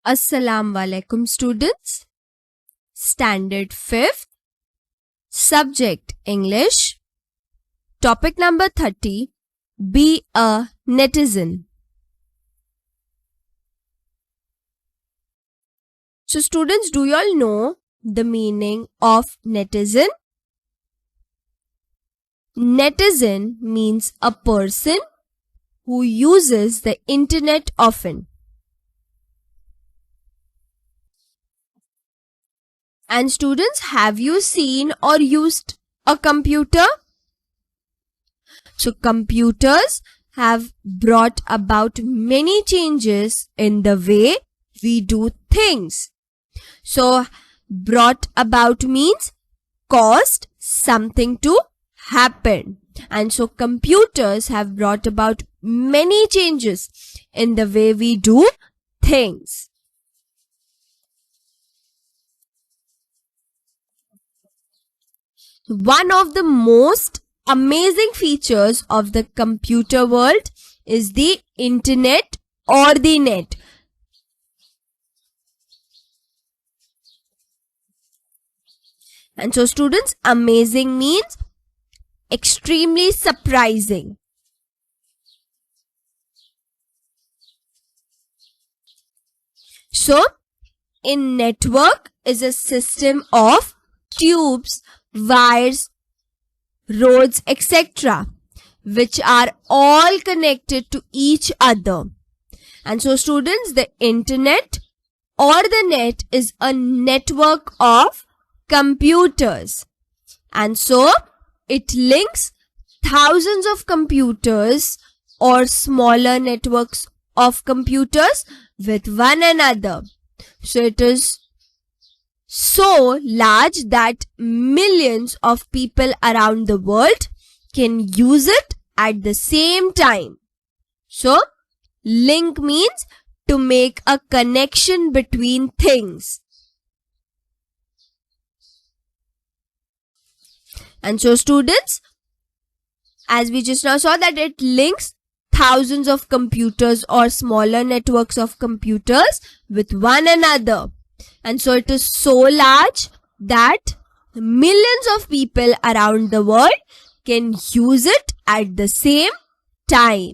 Assalamu alaikum students. Standard 5th. Subject English. Topic number 30. Be a netizen. So students, do you all know the meaning of netizen? Netizen means a person who uses the internet often. And students, have you seen or used a computer? So computers have brought about many changes in the way we do things. So brought about means caused something to happen. And so computers have brought about many changes in the way we do things. One of the most amazing features of the computer world is the internet or the net. And so students, amazing means extremely surprising. So, in network is a system of tubes, wires, roads, etc., which are all connected to each other. And so students, the internet or the net is a network of computers. And so it links thousands of computers or smaller networks of computers with one another. So it is so large that millions of people around the world can use it at the same time. So, link means to make a connection between things. And so students, as we just now saw that it links thousands of computers or smaller networks of computers with one another. And so it is so large that millions of people around the world can use it at the same time.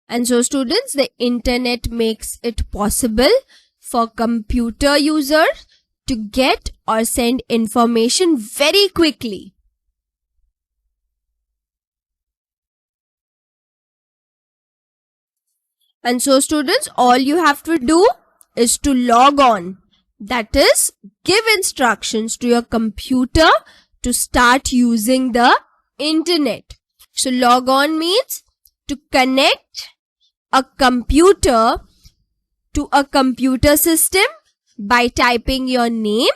And so students, the internet makes it possible for computer users to get or send information very quickly. And so students, all you have to do is to log on. That is, give instructions to your computer to start using the internet. So log on means to connect a computer to a computer system by typing your name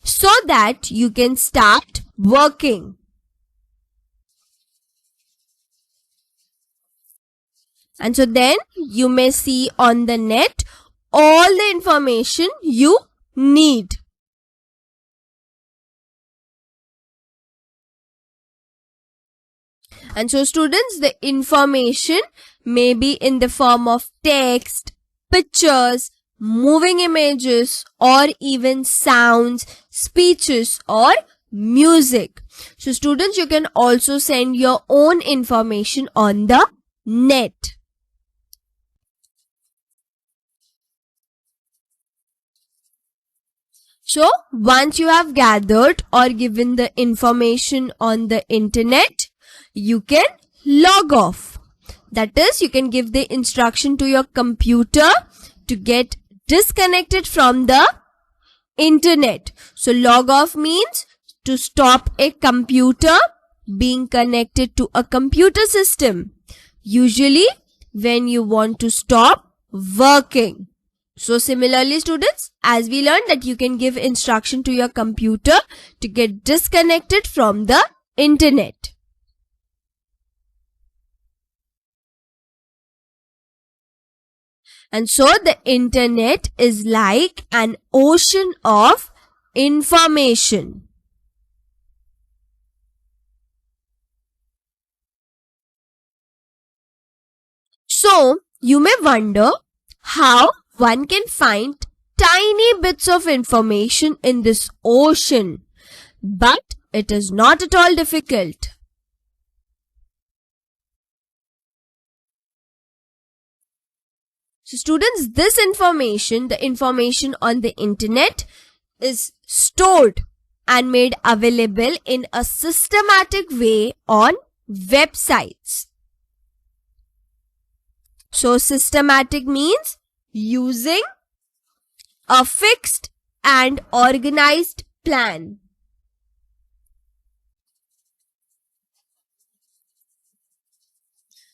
so that you can start working. And so then you may see on the net all the information you need. And so students, the information may be in the form of text, pictures, moving images, or even sounds, speeches, or music. So students, you can also send your own information on the net. So, once you have gathered or given the information on the internet, you can log off. That is, you can give the instruction to your computer to get disconnected from the internet. So, log off means to stop a computer being connected to a computer system. Usually, when you want to stop working. So similarly students, as we learned that you can give instruction to your computer to get disconnected from the internet. And so the internet is like an ocean of information. So, you may wonder how one can find tiny bits of information in this ocean. But it is not at all difficult. So students, this information, the information on the internet, is stored and made available in a systematic way on websites. So systematic means using a fixed and organized plan.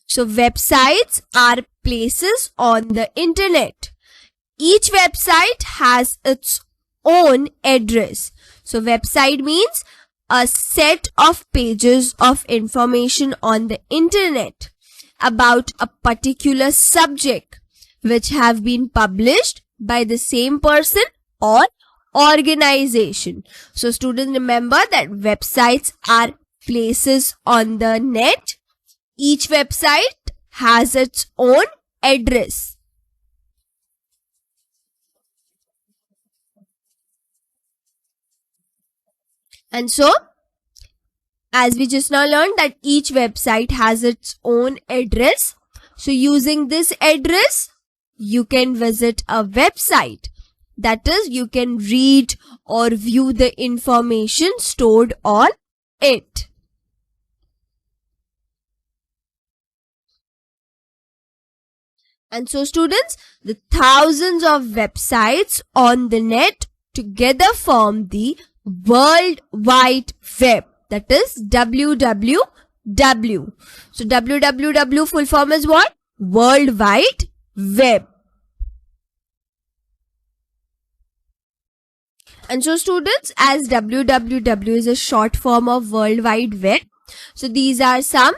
So websites are places on the internet. Each website has its own address. So website means a set of pages of information on the internet about a particular subject which have been published by the same person or organization. So students, remember that websites are places on the net. Each website has its own address. And so, as we just now learned that each website has its own address. So using this address, you can visit a website. That is, you can read or view the information stored on it. And so students, the thousands of websites on the net together form the World Wide Web. That is WWW. So WWW full form is what? World Wide Web. And so students, as WWW is a short form of World Wide Web, so these are some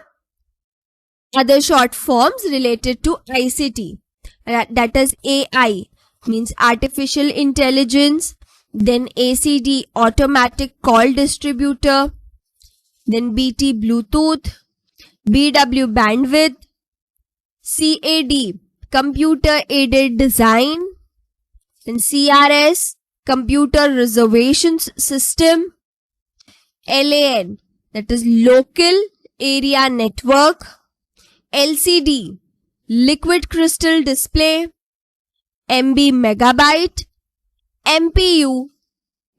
other short forms related to ICT. That is AI, means Artificial Intelligence. Then ACD, Automatic Call Distributor. Then BT, Bluetooth. BW, Bandwidth. CAD, Computer Aided Design. Then CRS, Computer Reservations System. LAN, that is Local Area Network. LCD, Liquid Crystal Display. MB, Megabyte. MPU,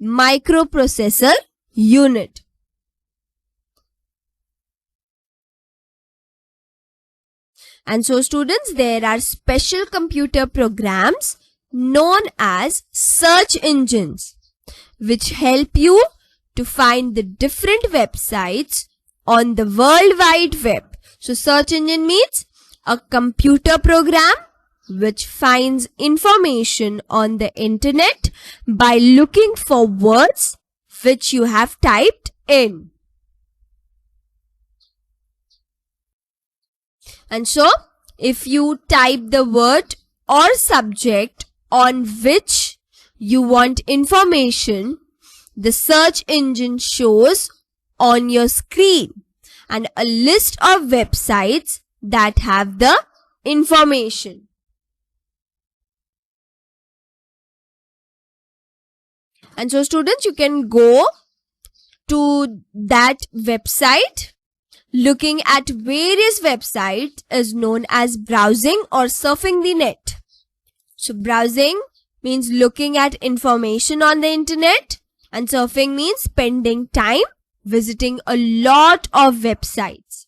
Microprocessor Unit. And so students, there are special computer programs known as search engines which help you to find the different websites on the World Wide Web. So search engine means a computer program which finds information on the internet by looking for words which you have typed in. And so, if you type the word or subject on which you want information, the search engine shows on your screen and a list of websites that have the information. And so students, you can go to that website. Looking at various websites is known as browsing or surfing the net. So browsing means looking at information on the internet, and surfing means spending time visiting a lot of websites.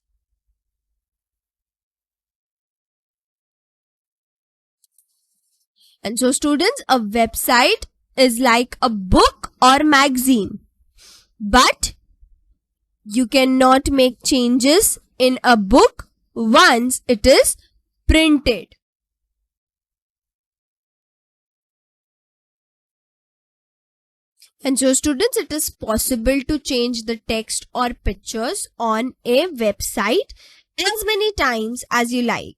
And so students, a website is like a book or magazine, but you cannot make changes in a book once it is printed. And so students, it is possible to change the text or pictures on a website as many times as you like.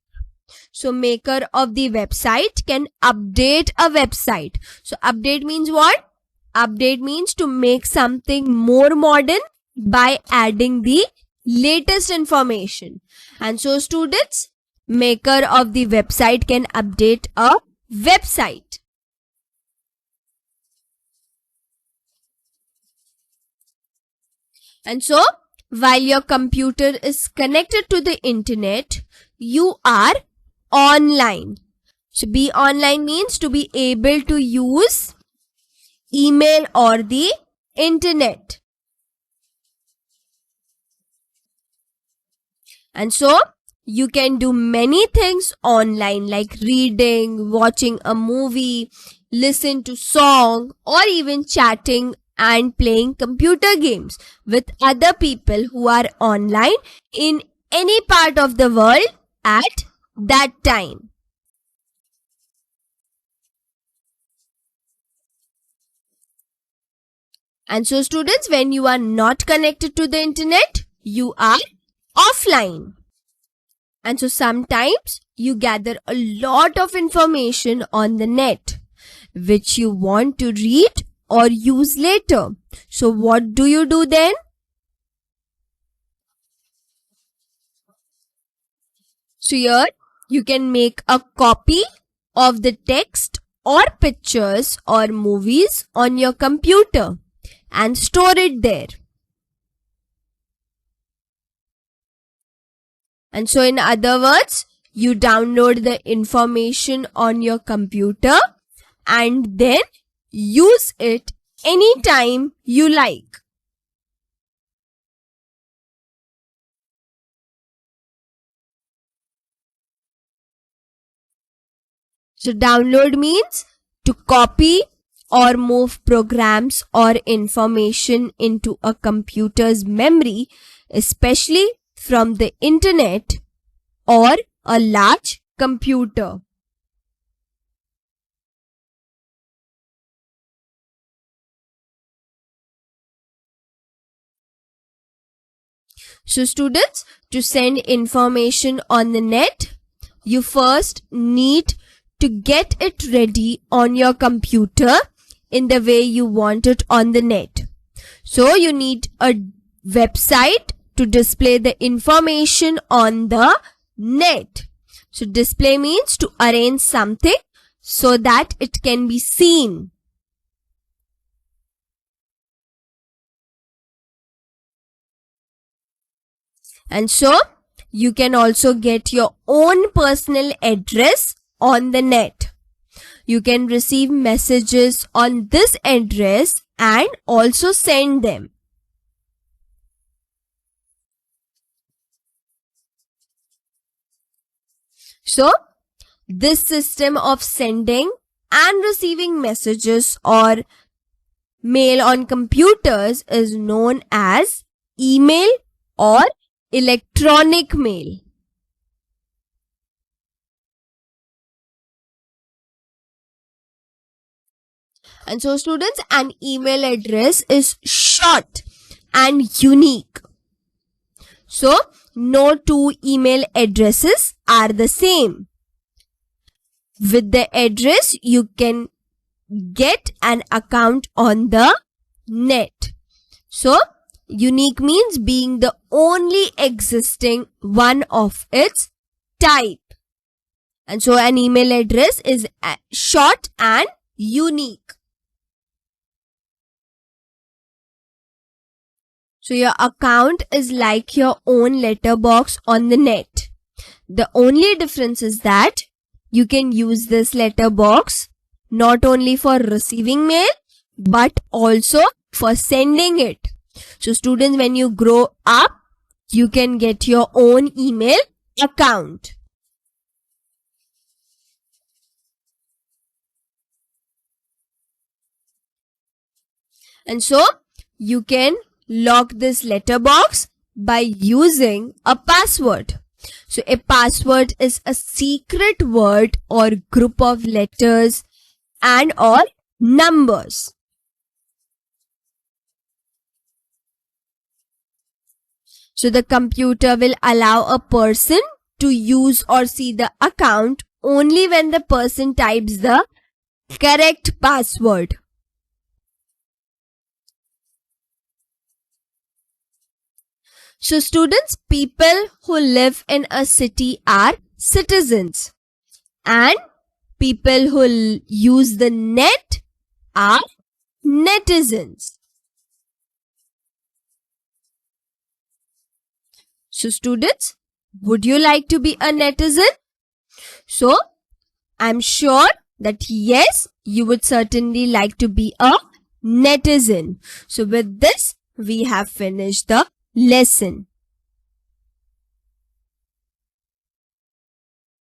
So maker of the website can update a website. So update means what? Update means to make something more modern by adding the latest information. And so students, maker of the website can update a website. And so, while your computer is connected to the internet, you are online. So, be online means to be able to use email or the internet. And so, you can do many things online like reading, watching a movie, listen to song, or even chatting and playing computer games with other people who are online in any part of the world at that time. And so students, when you are not connected to the internet, you are offline. And so sometimes you gather a lot of information on the net, which you want to read or use later. So what do you do then? So here you can make a copy of the text or pictures or movies on your computer and store it there. And so in other words, you download the information on your computer and then use it anytime you like. So download means to copy or move programs or information into a computer's memory, especially from the internet or a large computer. So students, to send information on the net, you first need to get it ready on your computer in the way you want it on the net. So you need a website to display the information on the net. So display means to arrange something so that it can be seen. And so you can also get your own personal address on the net. You can receive messages on this address and also send them. So, this system of sending and receiving messages or mail on computers is known as email or electronic mail. And so students, an email address is short and unique. So, no two email addresses are the same. With the address, you can get an account on the net. So, unique means being the only existing one of its type. And so, an email address is short and unique. So your account is like your own letterbox on the net. The only difference is that you can use this letterbox not only for receiving mail but also for sending it. So students, when you grow up, you can get your own email account. And so you can lock this letterbox by using a password. So a password is a secret word or group of letters and or numbers. So the computer will allow a person to use or see the account only when the person types the correct password. So students, people who live in a city are citizens. And people who use the net are netizens. So students, would you like to be a netizen? So, I'm sure that yes, you would certainly like to be a netizen. So with this, we have finished the lesson.